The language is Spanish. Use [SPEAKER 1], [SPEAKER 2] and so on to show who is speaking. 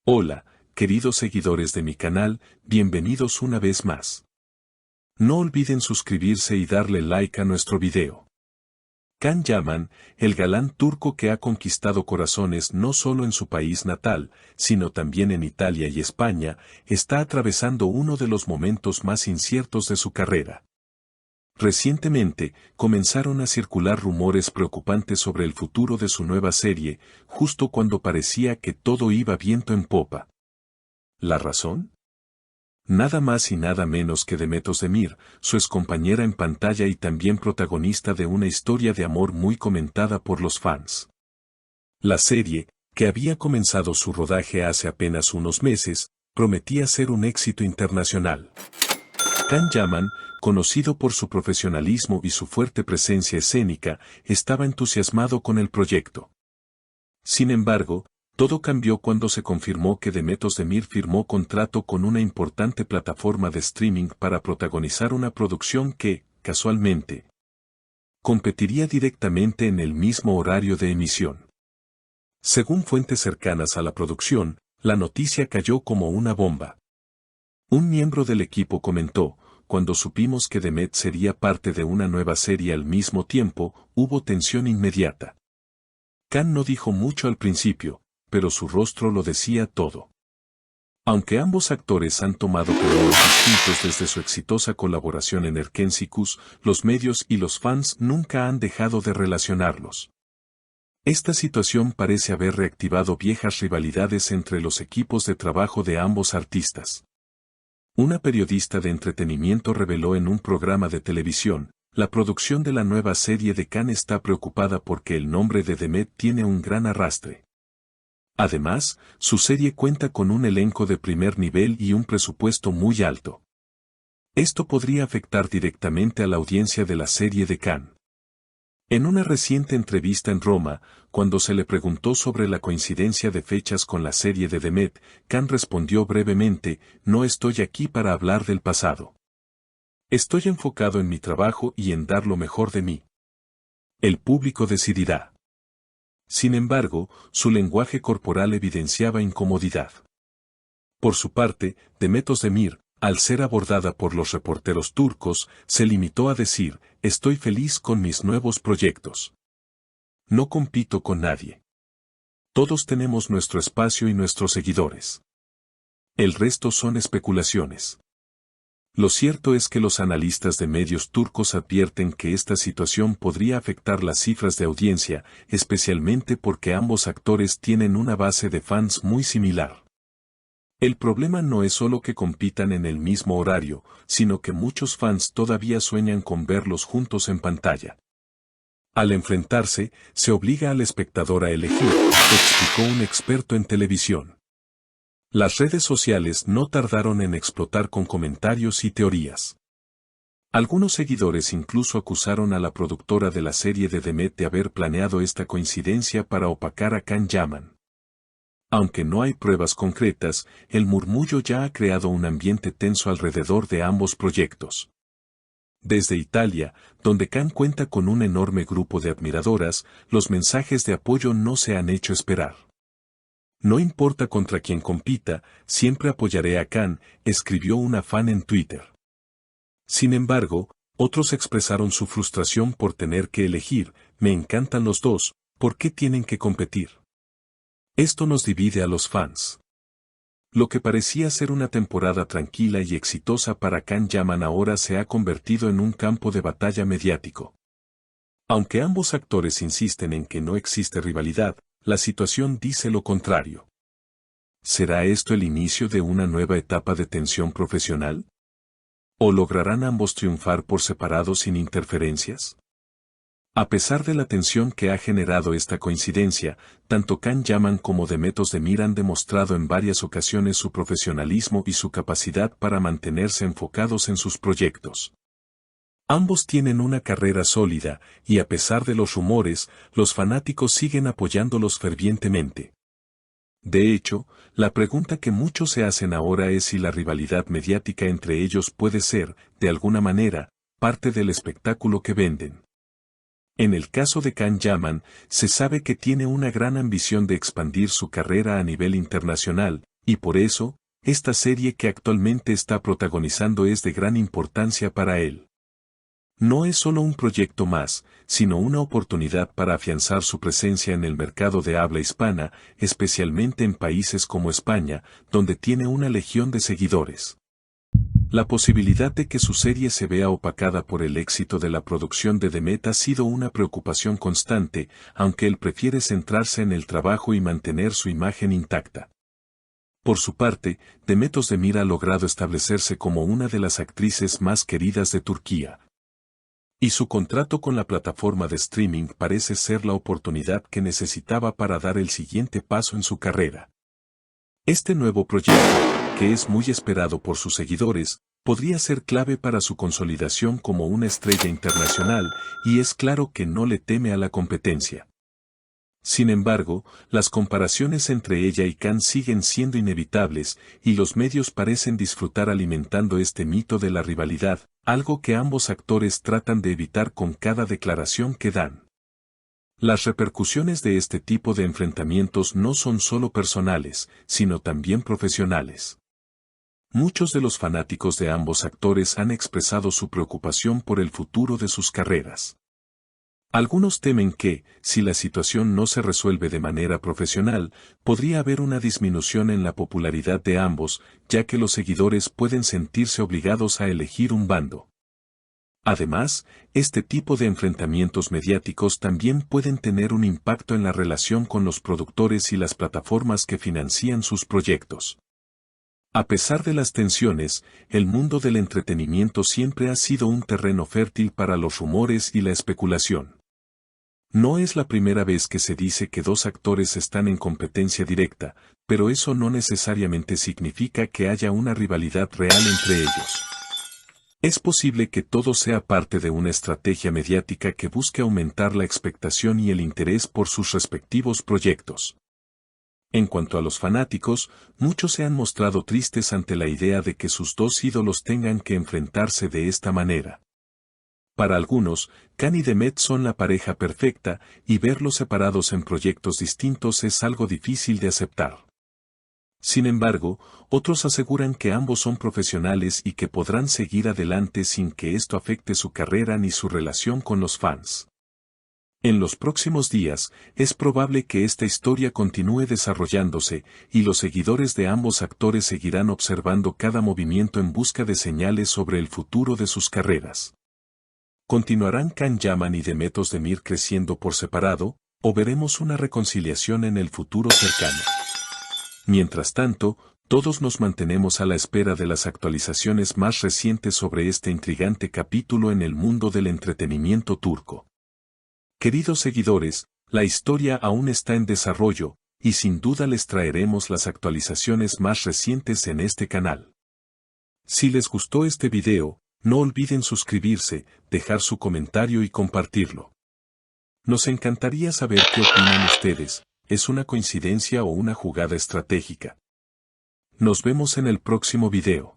[SPEAKER 1] Hola, queridos seguidores de mi canal, bienvenidos una vez más. No olviden suscribirse y darle like a nuestro video. Can Yaman, el galán turco que ha conquistado corazones no solo en su país natal, sino también en Italia y España, está atravesando uno de los momentos más inciertos de su carrera. Recientemente, comenzaron a circular rumores preocupantes sobre el futuro de su nueva serie, justo cuando parecía que todo iba viento en popa. ¿La razón? Nada más y nada menos que Demet Özdemir, su excompañera en pantalla y también protagonista de una historia de amor muy comentada por los fans. La serie, que había comenzado su rodaje hace apenas unos meses, prometía ser un éxito internacional. Can Yaman, conocido por su profesionalismo y su fuerte presencia escénica, estaba entusiasmado con el proyecto. Sin embargo, todo cambió cuando se confirmó que Demet Özdemir firmó contrato con una importante plataforma de streaming para protagonizar una producción que, casualmente, competiría directamente en el mismo horario de emisión. Según fuentes cercanas a la producción, la noticia cayó como una bomba. Un miembro del equipo comentó: cuando supimos que Demet sería parte de una nueva serie al mismo tiempo, hubo tensión inmediata. Can no dijo mucho al principio, pero su rostro lo decía todo. Aunque ambos actores han tomado caminos distintos desde su exitosa colaboración en Erkensicus, los medios y los fans nunca han dejado de relacionarlos. Esta situación parece haber reactivado viejas rivalidades entre los equipos de trabajo de ambos artistas. Una periodista de entretenimiento reveló en un programa de televisión: la producción de la nueva serie de Can está preocupada porque el nombre de Demet tiene un gran arrastre. Además, su serie cuenta con un elenco de primer nivel y un presupuesto muy alto. Esto podría afectar directamente a la audiencia de la serie de Can. En una reciente entrevista en Roma, cuando se le preguntó sobre la coincidencia de fechas con la serie de Demet, Can respondió brevemente: no estoy aquí para hablar del pasado. Estoy enfocado en mi trabajo y en dar lo mejor de mí. El público decidirá. Sin embargo, su lenguaje corporal evidenciaba incomodidad. Por su parte, Demet Özdemir, al ser abordada por los reporteros turcos, se limitó a decir: estoy feliz con mis nuevos proyectos. No compito con nadie. Todos tenemos nuestro espacio y nuestros seguidores. El resto son especulaciones. Lo cierto es que los analistas de medios turcos advierten que esta situación podría afectar las cifras de audiencia, especialmente porque ambos actores tienen una base de fans muy similar. El problema no es solo que compitan en el mismo horario, sino que muchos fans todavía sueñan con verlos juntos en pantalla. Al enfrentarse, se obliga al espectador a elegir, explicó un experto en televisión. Las redes sociales no tardaron en explotar con comentarios y teorías. Algunos seguidores incluso acusaron a la productora de la serie de Demet de haber planeado esta coincidencia para opacar a Can Yaman. Aunque no hay pruebas concretas, el murmullo ya ha creado un ambiente tenso alrededor de ambos proyectos. Desde Italia, donde Can cuenta con un enorme grupo de admiradoras, los mensajes de apoyo no se han hecho esperar. No importa contra quién compita, siempre apoyaré a Can, escribió una fan en Twitter. Sin embargo, otros expresaron su frustración por tener que elegir: me encantan los dos, ¿por qué tienen que competir? Esto nos divide a los fans. Lo que parecía ser una temporada tranquila y exitosa para Can Yaman ahora se ha convertido en un campo de batalla mediático. Aunque ambos actores insisten en que no existe rivalidad, la situación dice lo contrario. ¿Será esto el inicio de una nueva etapa de tensión profesional? ¿O lograrán ambos triunfar por separado sin interferencias? A pesar de la tensión que ha generado esta coincidencia, tanto Can Yaman como Demet Özdemir han demostrado en varias ocasiones su profesionalismo y su capacidad para mantenerse enfocados en sus proyectos. Ambos tienen una carrera sólida, y a pesar de los rumores, los fanáticos siguen apoyándolos fervientemente. De hecho, la pregunta que muchos se hacen ahora es si la rivalidad mediática entre ellos puede ser, de alguna manera, parte del espectáculo que venden. En el caso de Can Yaman, se sabe que tiene una gran ambición de expandir su carrera a nivel internacional, Y por eso, esta serie que actualmente está protagonizando es de gran importancia para él. No es solo un proyecto más, sino una oportunidad para afianzar su presencia en el mercado de habla hispana, especialmente en países como España, donde tiene una legión de seguidores. La posibilidad de que su serie se vea opacada por el éxito de la producción de Demet ha sido una preocupación constante, aunque él prefiere centrarse en el trabajo y mantener su imagen intacta. Por su parte, Demet Özdemir ha logrado establecerse como una de las actrices más queridas de Turquía. Y su contrato con la plataforma de streaming parece ser la oportunidad que necesitaba para dar el siguiente paso en su carrera. Este nuevo proyecto, que es muy esperado por sus seguidores, podría ser clave para su consolidación como una estrella internacional, y es claro que no le teme a la competencia. Sin embargo, las comparaciones entre ella y Can siguen siendo inevitables, y los medios parecen disfrutar alimentando este mito de la rivalidad, algo que ambos actores tratan de evitar con cada declaración que dan. Las repercusiones de este tipo de enfrentamientos no son solo personales, sino también profesionales. Muchos de los fanáticos de ambos actores han expresado su preocupación por el futuro de sus carreras. Algunos temen que, si la situación no se resuelve de manera profesional, podría haber una disminución en la popularidad de ambos, ya que los seguidores pueden sentirse obligados a elegir un bando. Además, este tipo de enfrentamientos mediáticos también pueden tener un impacto en la relación con los productores y las plataformas que financian sus proyectos. A pesar de las tensiones, el mundo del entretenimiento siempre ha sido un terreno fértil para los rumores y la especulación. No es la primera vez que se dice que dos actores están en competencia directa, pero eso no necesariamente significa que haya una rivalidad real entre ellos. Es posible que todo sea parte de una estrategia mediática que busque aumentar la expectación y el interés por sus respectivos proyectos. En cuanto a los fanáticos, muchos se han mostrado tristes ante la idea de que sus dos ídolos tengan que enfrentarse de esta manera. Para algunos, Can y Demet son la pareja perfecta, y verlos separados en proyectos distintos es algo difícil de aceptar. Sin embargo, otros aseguran que ambos son profesionales y que podrán seguir adelante sin que esto afecte su carrera ni su relación con los fans. En los próximos días, es probable que esta historia continúe desarrollándose, y los seguidores de ambos actores seguirán observando cada movimiento en busca de señales sobre el futuro de sus carreras. ¿Continuarán Can Yaman y Demet Özdemir creciendo por separado, o veremos una reconciliación en el futuro cercano? Mientras tanto, todos nos mantenemos a la espera de las actualizaciones más recientes sobre este intrigante capítulo en el mundo del entretenimiento turco. Queridos seguidores, la historia aún está en desarrollo, y sin duda les traeremos las actualizaciones más recientes en este canal. Si les gustó este video, no olviden suscribirse, dejar su comentario y compartirlo. Nos encantaría saber qué opinan ustedes. ¿Es una coincidencia o una jugada estratégica? Nos vemos en el próximo video.